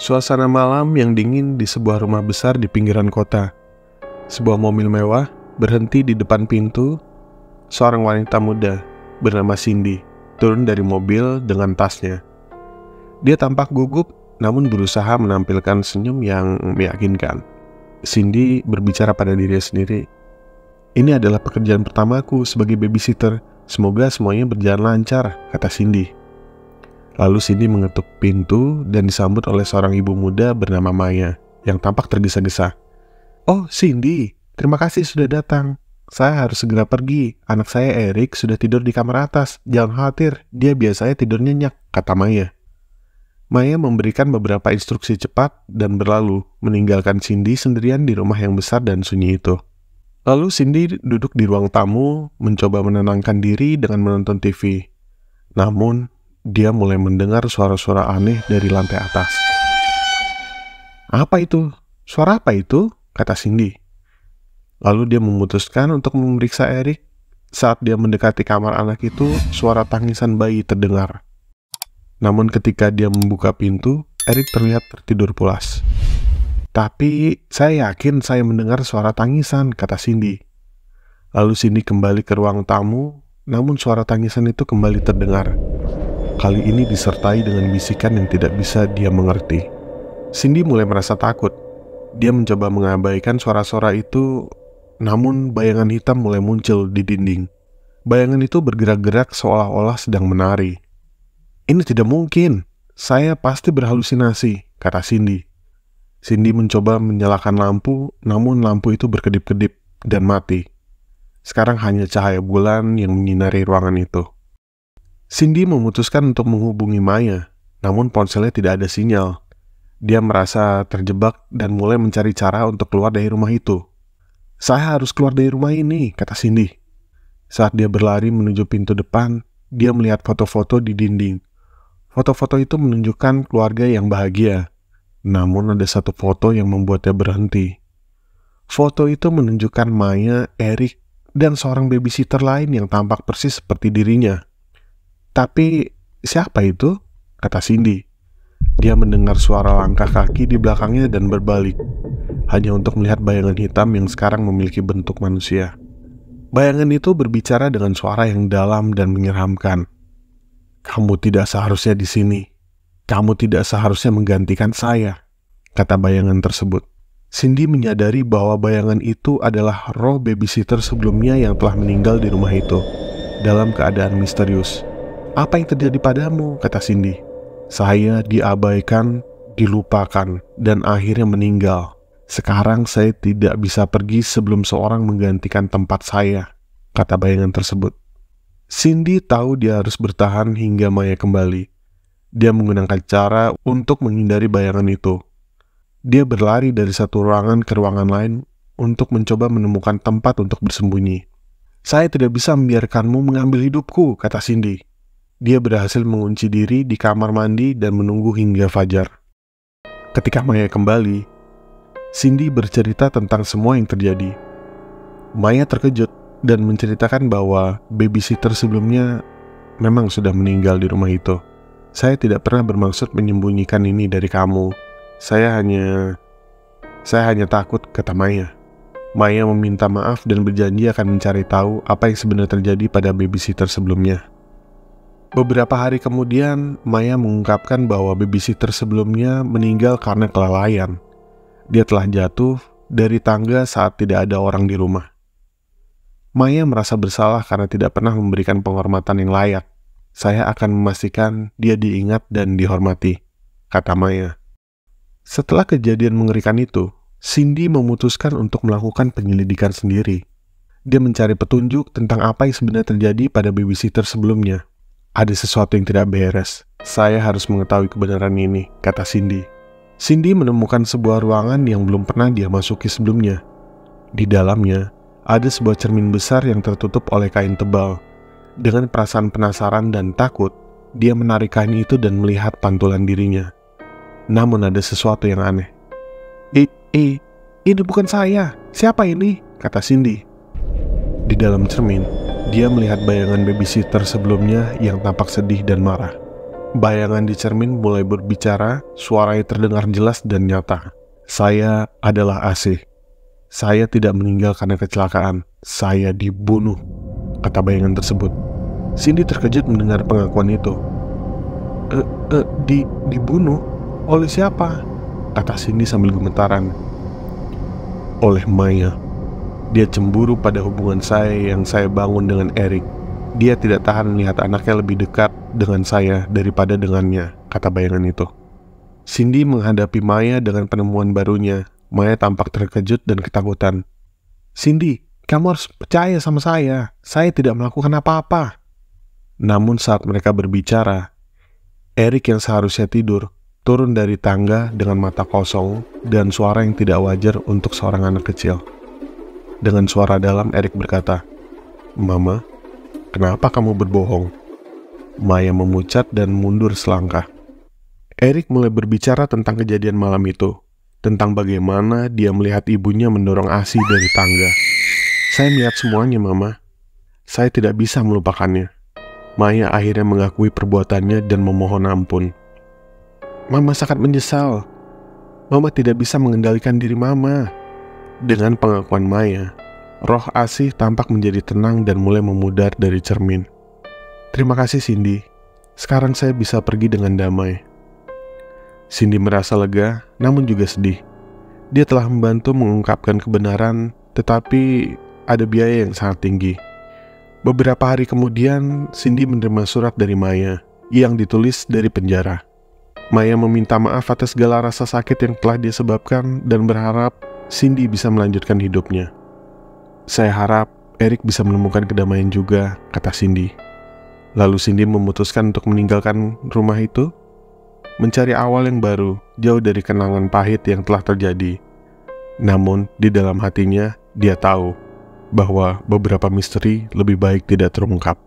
Suasana malam yang dingin di sebuah rumah besar di pinggiran kota. Sebuah mobil mewah berhenti di depan pintu. Seorang wanita muda bernama Cindy turun dari mobil dengan tasnya. Dia tampak gugup namun berusaha menampilkan senyum yang meyakinkan. Cindy berbicara pada dirinya sendiri. "Ini adalah pekerjaan pertamaku sebagai babysitter. Semoga semuanya berjalan lancar," kata Cindy. Lalu Cindy mengetuk pintu dan disambut oleh seorang ibu muda bernama Maya yang tampak tergesa-gesa. "Oh, Cindy, terima kasih sudah datang. Saya harus segera pergi. Anak saya Eric sudah tidur di kamar atas. Jangan khawatir, dia biasanya tidur nyenyak," kata Maya. Maya memberikan beberapa instruksi cepat dan berlalu, meninggalkan Cindy sendirian di rumah yang besar dan sunyi itu. Lalu Cindy duduk di ruang tamu, mencoba menenangkan diri dengan menonton TV. Namun, dia mulai mendengar suara-suara aneh dari lantai atas. "Apa itu? Suara apa itu?" kata Cindy. Lalu dia memutuskan untuk memeriksa Eric. Saat dia mendekati kamar anak itu, suara tangisan bayi terdengar. Namun ketika dia membuka pintu, Eric terlihat tertidur pulas. "Tapi saya yakin saya mendengar suara tangisan," kata Cindy. Lalu Cindy kembali ke ruang tamu, namun suara tangisan itu kembali terdengar. Kali ini disertai dengan bisikan yang tidak bisa dia mengerti. Cindy mulai merasa takut. Dia mencoba mengabaikan suara-suara itu, namun bayangan hitam mulai muncul di dinding. Bayangan itu bergerak-gerak seolah-olah sedang menari. "Ini tidak mungkin. Saya pasti berhalusinasi," kata Cindy. Cindy mencoba menyalakan lampu, namun lampu itu berkedip-kedip dan mati. Sekarang hanya cahaya bulan yang menyinari ruangan itu. Cindy memutuskan untuk menghubungi Maya, namun ponselnya tidak ada sinyal. Dia merasa terjebak dan mulai mencari cara untuk keluar dari rumah itu. "Saya harus keluar dari rumah ini," kata Cindy. Saat dia berlari menuju pintu depan, dia melihat foto-foto di dinding. Foto-foto itu menunjukkan keluarga yang bahagia. Namun ada satu foto yang membuatnya berhenti. Foto itu menunjukkan Maya, Eric, dan seorang babysitter lain yang tampak persis seperti dirinya. "Tapi siapa itu?" kata Cindy. Dia mendengar suara langkah kaki di belakangnya dan berbalik, hanya untuk melihat bayangan hitam yang sekarang memiliki bentuk manusia. Bayangan itu berbicara dengan suara yang dalam dan menyeramkan. "Kamu tidak seharusnya di sini. Kamu tidak seharusnya menggantikan saya," kata bayangan tersebut. Cindy menyadari bahwa bayangan itu adalah roh babysitter sebelumnya yang telah meninggal di rumah itu, dalam keadaan misterius. "Apa yang terjadi padamu?" kata Cindy. "Saya diabaikan, dilupakan, dan akhirnya meninggal. Sekarang saya tidak bisa pergi sebelum seorang menggantikan tempat saya," kata bayangan tersebut. Cindy tahu dia harus bertahan hingga Maya kembali. Dia menggunakan cara untuk menghindari bayangan itu. Dia berlari dari satu ruangan ke ruangan lain untuk mencoba menemukan tempat untuk bersembunyi. "Saya tidak bisa membiarkanmu mengambil hidupku," kata Cindy. Dia berhasil mengunci diri di kamar mandi dan menunggu hingga fajar. Ketika Maya kembali, Cindy bercerita tentang semua yang terjadi. Maya terkejut dan menceritakan bahwa babysitter sebelumnya memang sudah meninggal di rumah itu. "Saya tidak pernah bermaksud menyembunyikan ini dari kamu. Saya hanya takut," kata Maya. Maya meminta maaf dan berjanji akan mencari tahu apa yang sebenarnya terjadi pada babysitter sebelumnya. Beberapa hari kemudian, Maya mengungkapkan bahwa babysitter sebelumnya meninggal karena kelalaian. Dia telah jatuh dari tangga saat tidak ada orang di rumah. Maya merasa bersalah karena tidak pernah memberikan penghormatan yang layak. "Saya akan memastikan dia diingat dan dihormati," kata Maya. Setelah kejadian mengerikan itu, Cindy memutuskan untuk melakukan penyelidikan sendiri. Dia mencari petunjuk tentang apa yang sebenarnya terjadi pada babysitter sebelumnya. "Ada sesuatu yang tidak beres. Saya harus mengetahui kebenaran ini," kata Cindy. Cindy menemukan sebuah ruangan yang belum pernah dia masuki sebelumnya. Di dalamnya, ada sebuah cermin besar yang tertutup oleh kain tebal. Dengan perasaan penasaran dan takut, dia menarik kain itu dan melihat pantulan dirinya. Namun ada sesuatu yang aneh. Ini bukan saya. Siapa ini?" kata Cindy. Di dalam cermin, dia melihat bayangan babysitter sebelumnya yang tampak sedih dan marah. Bayangan di cermin mulai berbicara, suaranya terdengar jelas dan nyata. Saya adalah AC. Saya tidak meninggal karena kecelakaan. Saya dibunuh, kata bayangan tersebut. Cindy terkejut mendengar pengakuan itu. Dibunuh? Oleh siapa? Kata Cindy sambil gemetaran. Oleh Maya. Dia cemburu pada hubungan saya yang saya bangun dengan Eric. Dia tidak tahan melihat anaknya lebih dekat dengan saya daripada dengannya, kata bayangan itu. Cindy menghadapi Maya dengan penemuan barunya. Maya tampak terkejut dan ketakutan. Cindy, kamu harus percaya sama saya. Saya tidak melakukan apa-apa. Namun saat mereka berbicara, Eric yang seharusnya tidur turun dari tangga dengan mata kosong dan suara yang tidak wajar untuk seorang anak kecil. Dengan suara dalam, Eric berkata, Mama, kenapa kamu berbohong? Maya memucat dan mundur selangkah. Eric mulai berbicara tentang kejadian malam itu, tentang bagaimana dia melihat ibunya mendorong ASI dari tangga. Saya melihat semuanya, Mama. Saya tidak bisa melupakannya. Maya akhirnya mengakui perbuatannya dan memohon ampun. Mama sangat menyesal. Mama tidak bisa mengendalikan diri Mama. Dengan pengakuan Maya, roh ASI tampak menjadi tenang dan mulai memudar dari cermin. Terima kasih, Cindy. Sekarang saya bisa pergi dengan damai. Cindy merasa lega, namun juga sedih. Dia telah membantu mengungkapkan kebenaran, tetapi ada biaya yang sangat tinggi. Beberapa hari kemudian, Cindy menerima surat dari Maya yang ditulis dari penjara. Maya meminta maaf atas segala rasa sakit yang telah dia sebabkan dan berharap Cindy bisa melanjutkan hidupnya. Saya harap Eric bisa menemukan kedamaian juga, kata Cindy. Lalu Cindy memutuskan untuk meninggalkan rumah itu, mencari awal yang baru, jauh dari kenangan pahit yang telah terjadi. Namun, di dalam hatinya, dia tahu bahwa beberapa misteri lebih baik tidak terungkap.